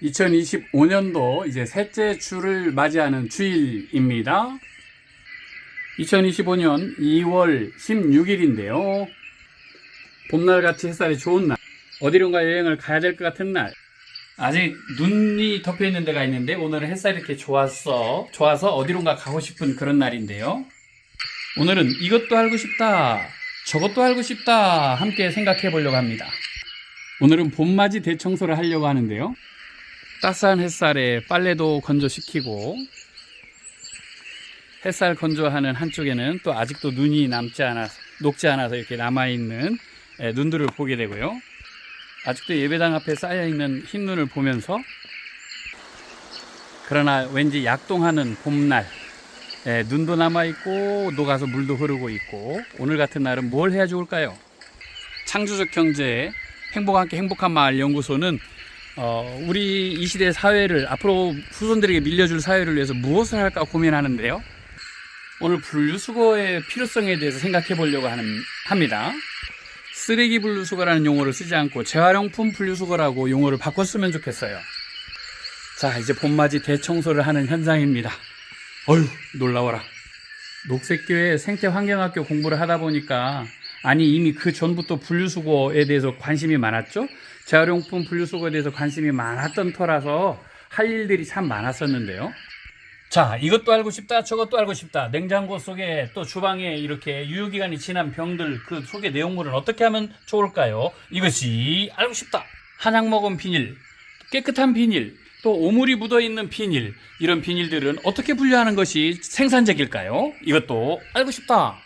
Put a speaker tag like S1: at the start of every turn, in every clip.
S1: 2025년도 이제 셋째 주를 맞이하는 주일입니다. 2025년 2월 16일인데요. 봄날같이 햇살이 좋은 날, 어디론가 여행을 가야 될 것 같은 날. 아직 눈이 덮여 있는 데가 있는데 오늘은 햇살이 이렇게 좋아서 어디론가 가고 싶은 그런 날인데요. 오늘은 이것도 알고 싶다, 저것도 알고 싶다 함께 생각해 보려고 합니다. 오늘은 봄맞이 대청소를 하려고 하는데요. 따스한 햇살에 빨래도 건조시키고, 햇살 건조하는 한쪽에는 또 아직도 눈이 녹지 않아서 이렇게 남아있는 눈들을 보게 되고요. 아직도 예배당 앞에 쌓여있는 흰 눈을 보면서, 그러나 왠지 약동하는 봄날, 눈도 남아있고 녹아서 물도 흐르고 있고, 오늘 같은 날은 뭘 해야 좋을까요? 창조적 경제 행복과 함께 행복한 마을 연구소는 우리 이 시대 사회를, 앞으로 후손들에게 밀려줄 사회를 위해서 무엇을 할까 고민하는데요. 오늘 분리수거의 필요성에 대해서 생각해 보려고 합니다. 쓰레기 분리수거라는 용어를 쓰지 않고 재활용품 분리수거라고 용어를 바꿨으면 좋겠어요. 자, 이제 봄맞이 대청소를 하는 현장입니다. 어휴, 놀라워라. 녹색교회 생태환경학교 공부를 하다 보니까, 아니 이미 그 전부터 분리수거에 대해서 관심이 많았죠. 재활용품 분리수거에 대해서 관심이 많았던 터라서 할 일들이 참 많았었는데요. 자, 이것도 알고 싶다, 저것도 알고 싶다. 냉장고 속에, 또 주방에 이렇게 유효기간이 지난 병들, 그 속의 내용물을 어떻게 하면 좋을까요? 이것이 알고 싶다. 한약 먹은 비닐, 깨끗한 비닐, 또 오물이 묻어있는 비닐, 이런 비닐들은 어떻게 분류하는 것이 생산적일까요? 이것도 알고 싶다.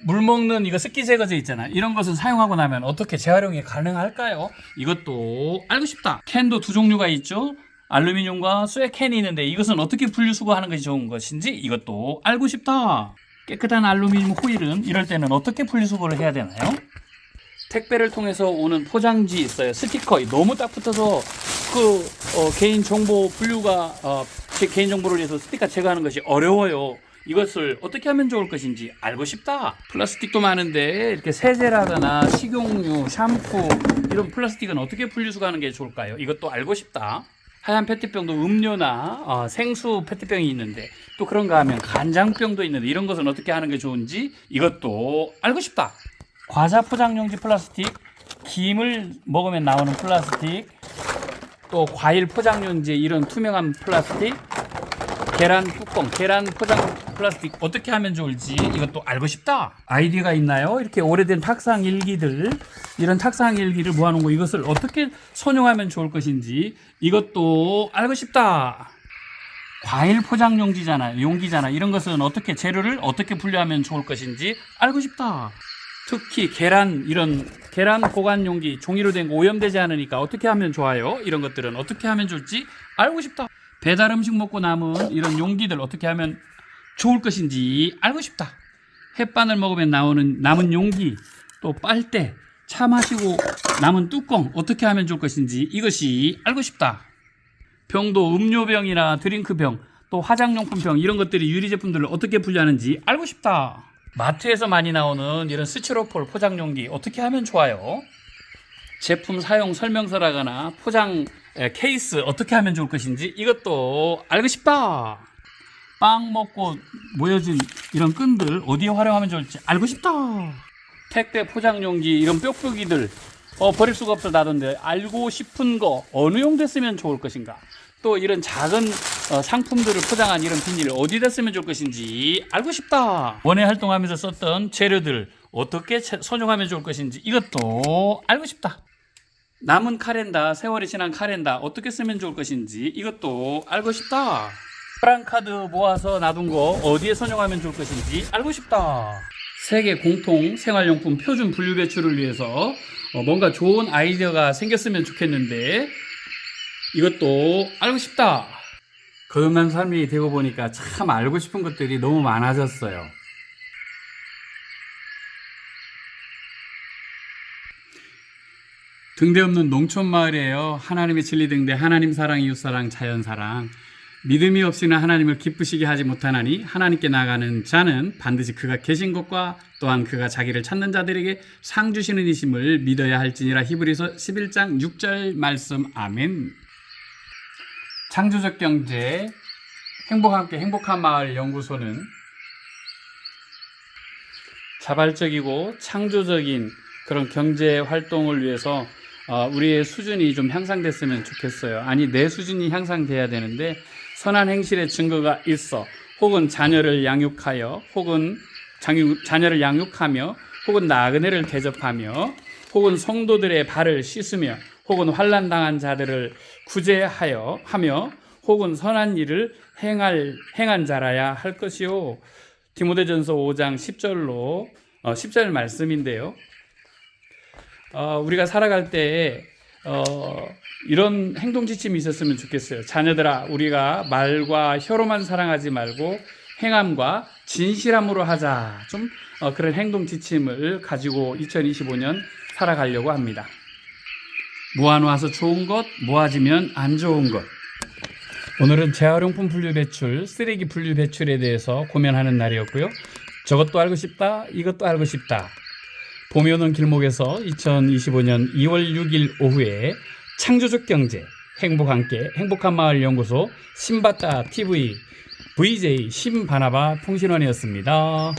S1: 물 먹는 이거 습기 제거제 있잖아. 이런 것은 사용하고 나면 어떻게 재활용이 가능할까요? 이것도 알고 싶다. 캔도 두 종류가 있죠. 알루미늄과 쇠 캔이 있는데 이것은 어떻게 분리수거하는 것이 좋은 것인지 이것도 알고 싶다. 깨끗한 알루미늄 호일은 이럴 때는 어떻게 분리수거를 해야 되나요? 택배를 통해서 오는 포장지 있어요. 스티커 너무 딱 붙어서 개인정보 분류가 제 개인정보를 위해서 스티커 제거하는 것이 어려워요. 이것을 어떻게 하면 좋을 것인지 알고 싶다. 플라스틱도 많은데 이렇게 세제라거나 식용유, 샴푸 이런 플라스틱은 어떻게 분리수거하는 게 좋을까요? 이것도 알고 싶다. 하얀 페트병도 음료나 생수 페트병이 있는데, 또 그런가 하면 간장병도 있는데 이런 것은 어떻게 하는 게 좋은지 이것도 알고 싶다. 과자 포장용지 플라스틱, 김을 먹으면 나오는 플라스틱, 또 과일 포장용지 이런 투명한 플라스틱, 계란 뚜껑, 계란 포장 플라스틱 어떻게 하면 좋을지 이것도 알고 싶다. 아이디어가 있나요? 이렇게 오래된 탁상 일기들, 이런 탁상 일기를 모아놓은 거, 이것을 어떻게 선용하면 좋을 것인지 이것도 알고 싶다. 과일 포장용지잖아, 용기잖아. 이런 것은 어떻게, 재료를 어떻게 분류하면 좋을 것인지 알고 싶다. 특히 이런 계란 보관 용기, 종이로 된 거 오염되지 않으니까 어떻게 하면 좋아요? 이런 것들은 어떻게 하면 좋을지 알고 싶다. 배달 음식 먹고 남은 이런 용기들 어떻게 하면 좋을 것인지 알고 싶다. 햇반을 먹으면 남은 용기, 또 빨대, 차 마시고 남은 뚜껑 어떻게 하면 좋을 것인지 이것이 알고 싶다. 병도 음료병이나 드링크병, 또 화장용품병 이런 것들이 유리 제품들을 어떻게 분류하는지 알고 싶다. 마트에서 많이 나오는 이런 스티로폴 포장용기 어떻게 하면 좋아요? 제품 사용 설명서라거나 포장 케이스 어떻게 하면 좋을 것인지 이것도 알고 싶다. 빵 먹고 모여진 이런 끈들 어디에 활용하면 좋을지 알고 싶다. 택배 포장용기 이런 뾱뾱이들 버릴 수가 없어 나던데, 알고 싶은 거 어느 용도에 쓰면 좋을 것인가. 또 이런 작은 상품들을 포장한 이런 비닐 어디다 쓰면 좋을 것인지 알고 싶다. 원예 활동하면서 썼던 재료들 어떻게 선용하면 좋을 것인지 이것도 알고 싶다. 남은 카렌다, 세월이 지난 카렌다 어떻게 쓰면 좋을 것인지 이것도 알고 싶다. 프랑카드 모아서 놔둔 거 어디에 선용하면 좋을 것인지 알고 싶다. 세계 공통 생활용품 표준 분류 배출을 위해서 뭔가 좋은 아이디어가 생겼으면 좋겠는데 이것도 알고 싶다. 거듭난 삶이 되고 보니까 참 알고 싶은 것들이 너무 많아졌어요. 등대 없는 농촌 마을이에요. 하나님의 진리 등대, 하나님 사랑, 이웃 사랑, 자연 사랑. 믿음이 없이는 하나님을 기쁘시게 하지 못하나니 하나님께 나가는 자는 반드시 그가 계신 것과 또한 그가 자기를 찾는 자들에게 상 주시는 이심을 믿어야 할지니라. 히브리서 11장 6절 말씀. 아멘. 창조적 경제, 행복함께 행복한 마을 연구소는 자발적이고 창조적인 그런 경제 활동을 위해서 우리의 수준이 좀 향상됐으면 좋겠어요. 아니, 내 수준이 향상돼야 되는데 선한 행실의 증거가 있어 혹은 자녀를 양육하여 혹은 자녀를 양육하며 혹은 나그네를 대접하며 혹은 성도들의 발을 씻으며 혹은 환난 당한 자들을 구제하여 하며 혹은 선한 일을 행한 자라야 할 것이요. 디모데전서 5장 10절로 10절 말씀인데요. 우리가 살아갈 때 이런 행동 지침이 있었으면 좋겠어요. 자녀들아, 우리가 말과 혀로만 사랑하지 말고 행함과 진실함으로 하자. 좀 그런 행동 지침을 가지고 2025년 살아가려고 합니다. 모아놓아서 좋은 것, 모아지면 안 좋은 것. 오늘은 재활용품 분류 배출, 쓰레기 분류 배출에 대해서 고민하는 날이었고요. 저것도 알고 싶다, 이것도 알고 싶다. 봄이 오는 길목에서 2025년 2월 6일 오후에 창조적 경제, 행복함께 행복한 마을 연구소 신바타 TV VJ 신바나바 통신원이었습니다.